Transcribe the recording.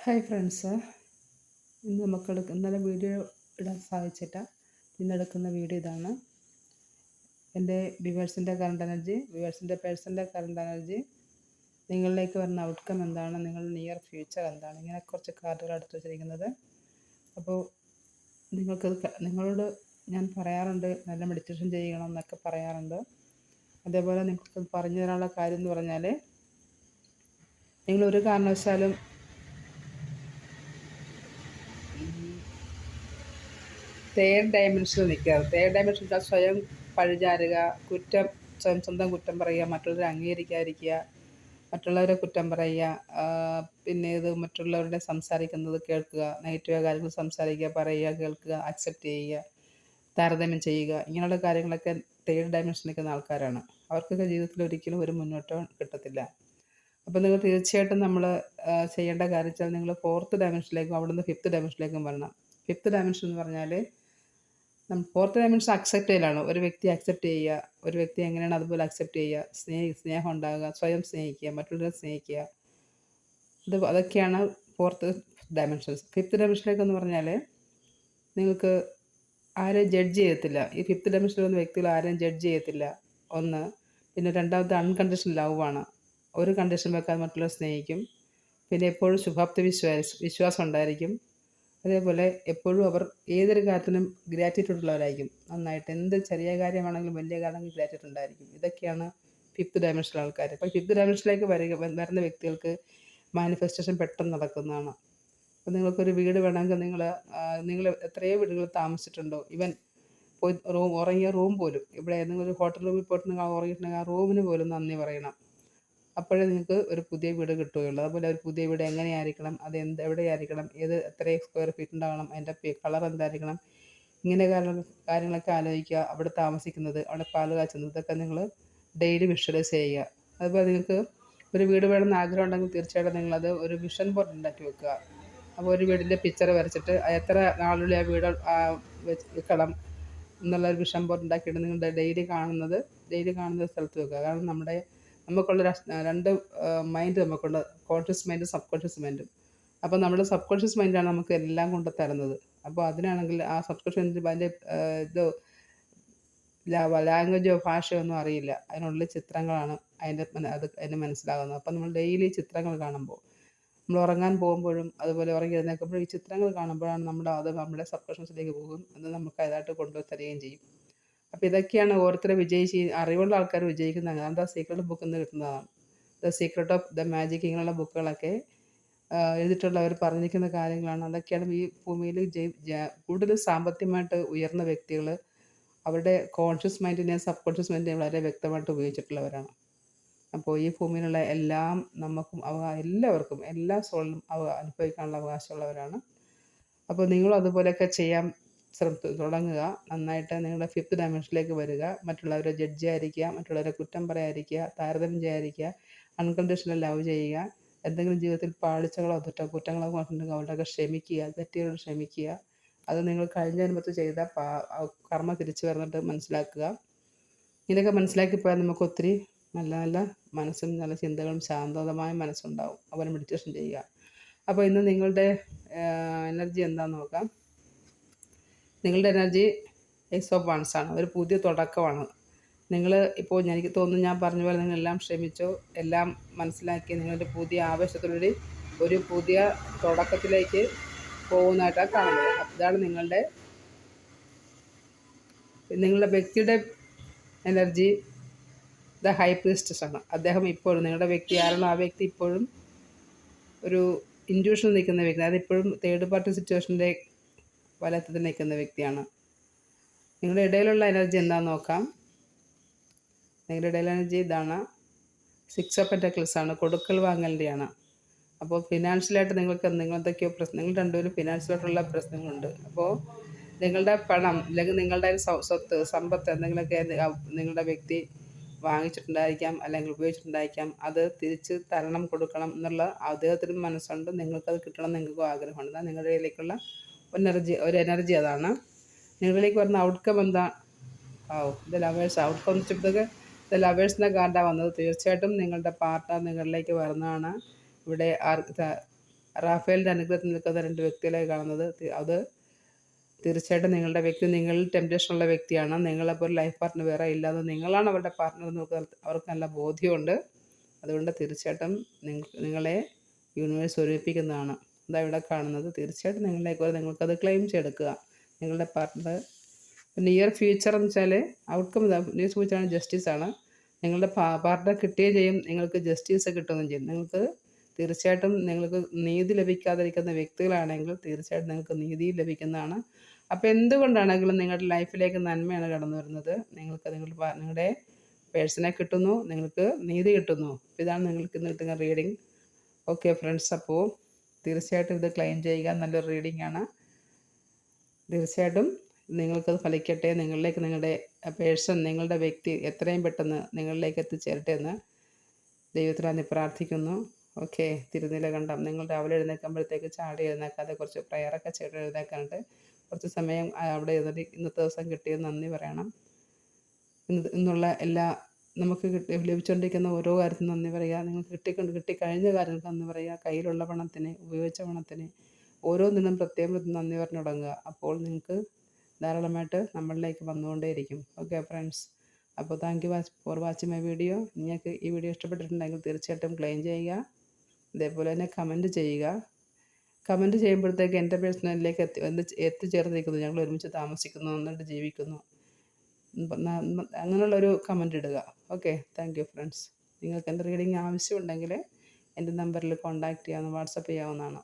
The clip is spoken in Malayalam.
ഹായ് ഫ്രണ്ട്സ്, ഇന്ന് ഇന്നലെ വീഡിയോ ഇടാൻ സാധിച്ചില്ല. ഇന്നെടുക്കുന്ന വീഡിയോ ഇതാണ്. എൻ്റെ വ്യൂവേഴ്സിൻ്റെ കറണ്ട് എനർജി, വ്യൂവേഴ്സിൻ്റെ പേഴ്സണിൻ്റെ കറണ്ട് എനർജി, നിങ്ങളിലേക്ക് വരുന്ന ഔട്ട്കം എന്താണ്, നിങ്ങളുടെ നിയർ ഫ്യൂച്ചർ എന്താണ്, ഇങ്ങനെ കുറച്ച് കാർഡുകൾ എടുത്ത് വെച്ചിരിക്കുന്നത്. അപ്പോൾ നിങ്ങളോട് ഞാൻ പറയാറുണ്ട്, നല്ല മെഡിറ്റേഷൻ ചെയ്യണം എന്നൊക്കെ പറയാറുണ്ട്. അതേപോലെ നിങ്ങൾക്ക് പറഞ്ഞു തരാനുള്ള കാര്യം എന്ന് പറഞ്ഞാൽ, നിങ്ങളൊരു കാരണവശാലും തേർഡ് ഡയമെൻഷനിൽ നിൽക്കാറ്. തേർഡ് ഡയമെൻഷൻ സ്വയം പഴിചാരുക, സ്വന്തം കുറ്റം പറയുക, മറ്റുള്ളവരെ അംഗീകരിക്കാതിരിക്കുക, മറ്റുള്ളവരെ കുറ്റം പറയുക, പിന്നെ ഇത് മറ്റുള്ളവരുടെ സംസാരിക്കുന്നത് കേൾക്കുക, നെഗറ്റീവ് കാര്യങ്ങൾ സംസാരിക്കുക, പറയുക, കേൾക്കുക, അക്സെപ്റ്റ് ചെയ്യുക, താരതമ്യം ചെയ്യുക, ഇങ്ങനെയുള്ള കാര്യങ്ങളൊക്കെ തേർഡ് ഡയമെൻഷനിൽ നിൽക്കുന്ന ആൾക്കാരാണ്. അവർക്കൊക്കെ ജീവിതത്തിൽ ഒരിക്കലും ഒരു മുന്നോട്ടം കിട്ടത്തില്ല. അപ്പോൾ നിങ്ങൾ തീർച്ചയായിട്ടും നമ്മൾ ചെയ്യേണ്ട കാര്യം വെച്ചാൽ നിങ്ങൾ ഫോർത്ത് ഡയമെൻഷനിലേക്കും അവിടുന്ന് ഫിഫ്ത്ത് ഡയമെൻഷനിലേക്കും വരണം. ഫിഫ്ത്ത് ഡയമെൻഷൻ എന്ന് പറഞ്ഞാൽ ഫോർത്ത് ഡയമെൻഷൻ അക്സെപ്റ്റ് ചെയ്യലാണ്. ഒരു വ്യക്തി അക്സെപ്റ്റ് ചെയ്യുക, ഒരു വ്യക്തി എങ്ങനെയാണ് അതുപോലെ അക്സെപ്റ്റ് ചെയ്യുക, സ്നേഹം ഉണ്ടാകുക, സ്വയം സ്നേഹിക്കുക, മറ്റുള്ളവരെ സ്നേഹിക്കുക, അതൊക്കെയാണ് ഫോർത്ത് ഡയമെൻഷൻസ്. ഫിഫ്ത്ത് ഡയമെൻഷനിലേക്കെന്ന് പറഞ്ഞാൽ നിങ്ങൾക്ക് ആരെയും ജഡ്ജ് ചെയ്യത്തില്ല. ഈ ഫിഫ്ത്ത് ഡയമെൻഷനിൽ വന്ന വ്യക്തികൾ ആരെയും ജഡ്ജ് ചെയ്യത്തില്ല, ഒന്ന്. പിന്നെ രണ്ടാമത്തെ അൺകണ്ടീഷണൽ ലവാണ്. ഒരു കണ്ടീഷൻ വെക്കാതെ മറ്റുള്ളവരെ സ്നേഹിക്കും. പിന്നെ എപ്പോഴും ശുഭാപ്തി വിശ്വാസം ഉണ്ടായിരിക്കും. അതേപോലെ എപ്പോഴും അവർ ഏതൊരു കാര്യത്തിനും ഗ്രാറ്റിറ്റ്യൂഡ് ഉള്ളവരായിരിക്കും. നന്നായിട്ട് എന്ത് ചെറിയ കാര്യമാണെങ്കിലും വലിയ കാര്യമാണെങ്കിലും ഗ്രാറ്റിറ്റ്യൂഡ് ഉണ്ടായിരിക്കും. ഇതൊക്കെയാണ് ഫിഫ്ത്ത് ഡയമെൻഷനിലെ ആൾക്കാർ. അപ്പോൾ ഫിഫ്ത്ത് ഡയമെൻഷനിലേക്ക് വരുന്ന വ്യക്തികൾക്ക് മാനിഫെസ്റ്റേഷൻ പെട്ടെന്ന് നടക്കുന്നതാണ്. അപ്പോൾ നിങ്ങൾക്കൊരു വീട് വേണമെങ്കിൽ നിങ്ങൾ എത്രയോ വീടുകളിൽ താമസിച്ചിട്ടുണ്ടോ, ഇവൻ പോയി ഉറങ്ങിയ റൂം പോലും, ഇവിടെ ഏതെങ്കിലും ഒരു ഹോട്ടൽ റൂമിൽ പോയിട്ട് നിങ്ങൾ ഉറങ്ങിയിട്ടുണ്ടെങ്കിൽ ആ റൂമിന് പോലും നന്ദി പറയണം. അപ്പോഴേ നിങ്ങൾക്ക് ഒരു പുതിയ വീട് കിട്ടുകയുള്ളൂ. അതുപോലെ ഒരു പുതിയ വീട് എങ്ങനെയായിരിക്കണം, അത് എവിടെയായിരിക്കണം, എത്ര സ്ക്വയർ ഫീറ്റ് ഉണ്ടാകണം, അതിൻ്റെ കളർ എന്തായിരിക്കണം, ഇങ്ങനെ കാര്യങ്ങളൊക്കെ ആലോചിക്കുക. അവിടെ താമസിക്കുന്നത്, അവിടെ പാല് കാച്ചുന്നത്, ഇതൊക്കെ നിങ്ങൾ ഡെയിലി വിഷ്വലൈസ് ചെയ്യുക. അതുപോലെ നിങ്ങൾക്ക് ഒരു വീട് വേണമെന്ന് ആഗ്രഹം ഉണ്ടെങ്കിൽ തീർച്ചയായിട്ടും നിങ്ങളത് ഒരു വിഷൻ ബോർഡ് ഉണ്ടാക്കി വെക്കുക. അപ്പോൾ ഒരു വീടിൻ്റെ പിക്ചർ വരച്ചിട്ട് എത്ര നാളുള്ളിൽ ആ വീട് വെക്കണം എന്നുള്ളൊരു വിഷൻ ബോർഡ് ഉണ്ടാക്കിയിട്ട് നിങ്ങൾ ഡെയിലി കാണുന്ന സ്ഥലത്ത് വെക്കുക. കാരണം നമുക്കുള്ള രണ്ട് മൈൻഡ് നമുക്കുള്ള കോൺഷ്യസ് മൈൻഡും സബ് കോൺഷ്യസ് മൈൻഡും. അപ്പോൾ നമ്മുടെ സബ് കോൺഷ്യസ് മൈൻഡാണ് നമുക്ക് എല്ലാം കൊണ്ട് തരുന്നത്. അപ്പോൾ അതിനാണെങ്കിൽ ആ സബ് കോൺഷ്യസ് മൈൻഡ് അതിൻ്റെ ലാംഗ്വേജോ ഭാഷയോ ഒന്നും അറിയില്ല. അതിനുള്ളിൽ ചിത്രങ്ങളാണ് അതിന് മനസ്സിലാകുന്നത്. അപ്പോൾ നമ്മൾ ഡെയിലി ചിത്രങ്ങൾ കാണുമ്പോൾ, നമ്മൾ ഉറങ്ങാൻ പോകുമ്പോഴും അതുപോലെ ഉറങ്ങി എഴുന്നേൽക്കുമ്പോഴും ഈ ചിത്രങ്ങൾ കാണുമ്പോഴാണ് നമ്മുടെ സബ് കോൺഷ്യസിലേക്ക് പോകും. അത് നമുക്ക് അതായിട്ട് കൊണ്ടുപോയി തരികയും ചെയ്യും. അപ്പോൾ ഇതൊക്കെയാണ് ഓരോരുത്തരെ അറിവുള്ള ആൾക്കാർ വിജയിക്കുന്നത്. ദ സീക്രട്ട് ബുക്കിൽ നിന്ന് കിട്ടുന്നതാണ്. The secret of the magic, ഇങ്ങനെയുള്ള ബുക്കുകളൊക്കെ എഴുതിയിട്ടുള്ളവർ പറഞ്ഞിരിക്കുന്ന കാര്യങ്ങളാണ്. അതൊക്കെയാണ് ഈ ഭൂമിയിൽ കൂടുതൽ സാമ്പത്തികമായിട്ട് ഉയർന്ന വ്യക്തികൾ അവരുടെ കോൺഷ്യസ് മൈൻഡിനെയും സബ് കോൺഷ്യസ് മൈൻഡിനെയും വളരെ വ്യക്തമായിട്ട് ഉപയോഗിച്ചിട്ടുള്ളവരാണ്. അപ്പോൾ ഈ ഭൂമിയിലുള്ള എല്ലാവർക്കും എല്ലാ സോളിലും അനുഭവിക്കാനുള്ള അവകാശമുള്ളവരാണ്. അപ്പോൾ നിങ്ങളും അതുപോലെയൊക്കെ ചെയ്യാൻ തുടങ്ങുക. നന്നായിട്ട് നിങ്ങളുടെ ഫിഫ്ത്ത് ഡയമെൻഷനിലേക്ക് വരിക. മറ്റുള്ളവരെ ജഡ്ജ് ചെയ്യാതിരിക്കുക, മറ്റുള്ളവരെ കുറ്റം പറയാതിരിക്കുക, താരതമ്യം ചെയ്യാതിരിക്കുക, അൺകണ്ടീഷണൽ ലവ് ചെയ്യുക. എന്തെങ്കിലും ജീവിതത്തിൽ പാളിച്ചകളോ കുറ്റങ്ങളോ കൊണ്ടുണ്ടെങ്കിൽ അവരുടെയൊക്കെ ക്ഷമിക്കുക, തെറ്റുകളോട് ക്ഷമിക്കുക. അത് നിങ്ങൾ കഴിഞ്ഞ ജന്മത്തിൽ ചെയ്ത കർമ്മ തിരിച്ചു വരുന്നിട്ട് മനസ്സിലാക്കുക. ഇതൊക്കെ മനസ്സിലാക്കിപ്പോയാൽ നമുക്ക് ഒത്തിരി നല്ല നല്ല മനസ്സും നല്ല ചിന്തകളും ശാന്തമായ മനസ്സുണ്ടാവും. അതുപോലെ മെഡിറ്റേഷൻ ചെയ്യുക. അപ്പോൾ ഇന്ന് നിങ്ങളുടെ എനർജി എന്താണെന്ന് നോക്കാം. നിങ്ങളുടെ എനർജി എയ്സ് ഓഫ് വൺസ് ആണ്. ഒരു പുതിയ തുടക്കമാണ്. ഇപ്പോൾ എനിക്ക് തോന്നുന്നു, ഞാൻ പറഞ്ഞ പോലെ നിങ്ങളെല്ലാം ക്ഷമിച്ചോ, എല്ലാം മനസ്സിലാക്കി നിങ്ങളുടെ പുതിയ ആവേശത്തോടുകൂടി ഒരു പുതിയ തുടക്കത്തിലേക്ക് പോകുന്നതായിട്ടാണ് കാണുന്നത്. ഇതാണ് നിങ്ങളുടെ വ്യക്തിയുടെ എനർജി. ദ ഹൈ പ്രീസ്റ്റസ് ആണ്. അദ്ദേഹം ഇപ്പോഴും നിങ്ങളുടെ വ്യക്തി ആരാണോ ആ വ്യക്തി ഇപ്പോഴും ഒരു ഇൻറ്റ്യൂഷൻ നിൽക്കുന്ന വ്യക്തി. അതായത് ഇപ്പോഴും തേർഡ് പാർട്ടി സിറ്റുവേഷൻ്റെ വലത്തിൽ നിൽക്കുന്ന വ്യക്തിയാണ്. നിങ്ങളുടെ ഇടയിലുള്ള എനർജി എന്താണെന്ന് നോക്കാം. നിങ്ങളുടെ ഇടയിലുള്ള എനർജി ഇതാണ്. 6 ഓഫ് പെന്റക്കിൾസ് ആണ്. കൊടുക്കൽ വാങ്ങലിൻ്റെയാണ്. അപ്പോൾ ഫിനാൻഷ്യലായിട്ട് നിങ്ങൾ എന്തൊക്കെയോ നിങ്ങൾ രണ്ടുപേരും ഫിനാൻഷ്യലായിട്ടുള്ള പ്രശ്നങ്ങളുണ്ട്. അപ്പോൾ നിങ്ങളുടെ പണം അല്ലെങ്കിൽ നിങ്ങളുടെ സമ്പത്ത് എന്തെങ്കിലുമൊക്കെ നിങ്ങളുടെ വ്യക്തി വാങ്ങിച്ചിട്ടുണ്ടായിരിക്കാം, അല്ലെങ്കിൽ ഉപയോഗിച്ചിട്ടുണ്ടായിരിക്കാം. അത് തിരിച്ച് കൊടുക്കണം എന്നുള്ള അദ്ദേഹത്തിനും മനസ്സുണ്ട്. നിങ്ങൾക്കത് കിട്ടണം എന്ന് നിങ്ങൾക്കും ആഗ്രഹമുണ്ട്. എന്നാൽ നിങ്ങളുടെ കയ്യിലേക്കുള്ള ഒരു എനർജി അതാണ്. നിങ്ങളിലേക്ക് വരുന്ന ഔട്ട്കം എന്താ? ഇത് ലവേഴ്സ് ഔട്ട്കം വെച്ചപ്പോഴത്തേക്ക് ഇത് ലവേഴ്സിൻ്റെ കാർഡാണ് വന്നത്. തീർച്ചയായിട്ടും നിങ്ങളുടെ പാർട്ട്ണർ നിങ്ങളിലേക്ക് വരുന്നതാണ്. ഇവിടെ റാഫേലിൻ്റെ അനുഗ്രഹത്തിൽ നിൽക്കുന്ന 2 വ്യക്തികളെ കാണുന്നത്. അത് തീർച്ചയായിട്ടും നിങ്ങളുടെ വ്യക്തി നിങ്ങളിൽ ടെംപ്റ്റേഷനുള്ള വ്യക്തിയാണ്. നിങ്ങളെപ്പോലെ ലൈഫ് പാർട്ട്ണർ വേറെ ഇല്ലാതെ നിങ്ങളാണ് അവരുടെ പാർട്ട്ണർ എന്ന് അവർക്ക് നല്ല ബോധ്യമുണ്ട്. അതുകൊണ്ട് തീർച്ചയായിട്ടും നിങ്ങളെ യൂണിവേഴ്സ് ഒരുമിപ്പിക്കുന്നതാണ്. ഇതാ ഇവിടെ കാണുന്നത്. തീർച്ചയായിട്ടും നിങ്ങൾക്കത് ക്ലെയിം ചെയ്തെടുക്കുക, നിങ്ങളുടെ പാർട്ട്ണർ. നിയർ ഫ്യൂച്ചർ എന്ന് വെച്ചാൽ ഔട്ട്കം നിയർ ഫ്യൂച്ചറാണ്, ജസ്റ്റിസാണ്. നിങ്ങളുടെ പാർട്ട്ണർ കിട്ടുകയും ചെയ്യും, നിങ്ങൾക്ക് ജസ്റ്റിസ് കിട്ടുകയും ചെയ്യും. തീർച്ചയായിട്ടും നിങ്ങൾക്ക് നീതി ലഭിക്കാതിരിക്കുന്ന വ്യക്തികളാണെങ്കിൽ തീർച്ചയായിട്ടും നിങ്ങൾക്ക് നീതി ലഭിക്കുന്നതാണ്. അപ്പോൾ എന്തുകൊണ്ടാണെങ്കിലും നിങ്ങളുടെ ലൈഫിലേക്ക് നന്മയാണ് കടന്നു വരുന്നത്. നിങ്ങൾക്ക് നിങ്ങളുടെ പേഴ്സണെ കിട്ടുന്നു, നിങ്ങൾക്ക് നീതി കിട്ടുന്നു. ഇതാണ് നിങ്ങൾക്ക് ഇന്ന് കിട്ടുന്ന റീഡിങ്. ഓക്കെ ഫ്രണ്ട്സ്, അപ്പോൾ തീർച്ചയായിട്ടും ഇത് ക്ലെയിം ചെയ്യുക. നല്ലൊരു റീഡിംഗ് ആണ്. തീർച്ചയായിട്ടും നിങ്ങൾക്കത് ഫലിക്കട്ടെ. നിങ്ങളുടെ പേഴ്സൺ, നിങ്ങളുടെ വ്യക്തി എത്രയും പെട്ടെന്ന് നിങ്ങളിലേക്ക് എത്തിച്ചേരട്ടെ എന്ന് ദൈവത്തിനായി പ്രാർത്ഥിക്കുന്നു. ഓക്കെ, തിരുനില കണ്ടം. നിങ്ങൾ രാവിലെ എഴുന്നേൽക്കുമ്പോഴത്തേക്ക് ചാടി എഴുന്നേൽക്കാതെ കുറച്ച് പ്രയറൊക്കെ ചെയ്ത് എഴുന്നേൽക്കാനുണ്ട്. കുറച്ച് സമയം അവിടെ ഇരുന്നിട്ട് ഇന്നത്തെ ദിവസം കിട്ടിയത് നന്ദി പറയണം. ഇന്നുള്ള എല്ലാ നമുക്ക് ലഭിച്ചുകൊണ്ടിരിക്കുന്ന ഓരോ കാര്യത്തിനും നന്ദി പറയുക. നിങ്ങൾക്ക് കിട്ടിക്കഴിഞ്ഞ കാര്യങ്ങൾക്ക് നന്ദി പറയുക. കയ്യിലുള്ള പണത്തിന്, ഉപയോഗിച്ച പണത്തിന് ഓരോന്നിനും പ്രത്യേകം നന്ദി പറഞ്ഞു തുടങ്ങുക. അപ്പോൾ നിങ്ങൾക്ക് ധാരാളമായിട്ട് നമ്മളിലേക്ക് വന്നുകൊണ്ടേയിരിക്കും. ഓക്കെ ഫ്രണ്ട്സ്, അപ്പോൾ thank you for watching my video. നിങ്ങൾക്ക് ഈ വീഡിയോ ഇഷ്ടപ്പെട്ടിട്ടുണ്ടെങ്കിൽ തീർച്ചയായിട്ടും ക്ലെയിം ചെയ്യുക. അതേപോലെ തന്നെ കമൻറ്റ് ചെയ്യുക. കമൻറ്റ് ചെയ്യുമ്പോഴത്തേക്ക് എൻ്റെ പേഴ്സണലിലേക്ക് എത്തിച്ചേർന്നിരിക്കുന്നു, ഞങ്ങൾ ഒരുമിച്ച് താമസിക്കുന്നു, എന്നിട്ട് ജീവിക്കുന്നു, അങ്ങനെയുള്ളൊരു കമൻറ്റ് ഇടുക. Okay, thank you friends. നിങ്ങൾക്ക് എൻ്റെ റീഡിങ് ആവശ്യമുണ്ടെങ്കിൽ എൻ്റെ നമ്പറിൽ കോൺടാക്റ്റ് ചെയ്യാവുന്ന, വാട്സപ്പ് ചെയ്യാവുന്നതാണ്.